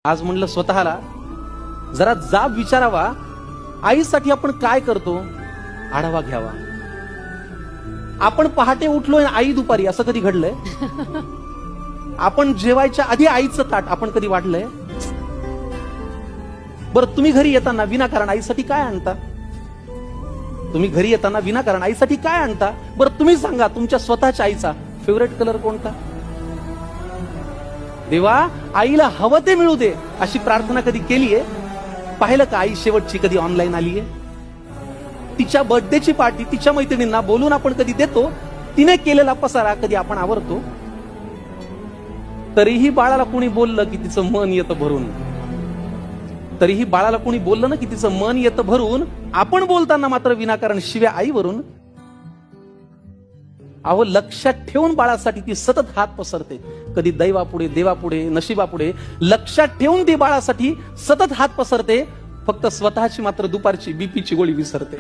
आज म्हणलं स्वतःला जरा जाब विचारावा, आईसाठी आपण काय करतो आढावा घ्यावा. आपण पहाटे उठलोय, आई दुपारी, असं कधी घडलंय? आपण जेवायच्या आधी आईचं ताट आपण कधी वाढलंय? बरं, तुम्ही घरी येताना विनाकारण आईसाठी काय आणता? तुम्ही घरी येताना विनाकारण आईसाठी काय आणता? बरं तुम्ही सांगा, तुमच्या स्वतःच्या आईचा फेवरेट कलर कोणता? देवा, आईला हवं ते मिळू दे अशी प्रार्थना कधी केलीये? पाहिलं का आई शेवटची कधी ऑनलाईन आलीये? तिच्या बर्थडेची पार्टी तिच्या मैत्रिणींना बोलून आपण कधी देतो? तिने केलेला पसारा कधी आपण आवरतो? तरीही बाळाला कोणी बोललं की तिचं मन येतं भरून. तरीही बाळाला कोणी बोललं ना की तिचं मन येतं भरून. आपण बोलताना मात्र विनाकारण शिव्या आईवरून. अहो, लक्षात ठेवून बाळासाठी ती सतत हात पसरते. कधी दैवापुढे, देवापुढे, नशिबापुढे लक्षात ठेवून ती बाळासाठी सतत हात पसरते. फक्त स्वतःची मात्र दुपारची बीपीची गोळी विसरते.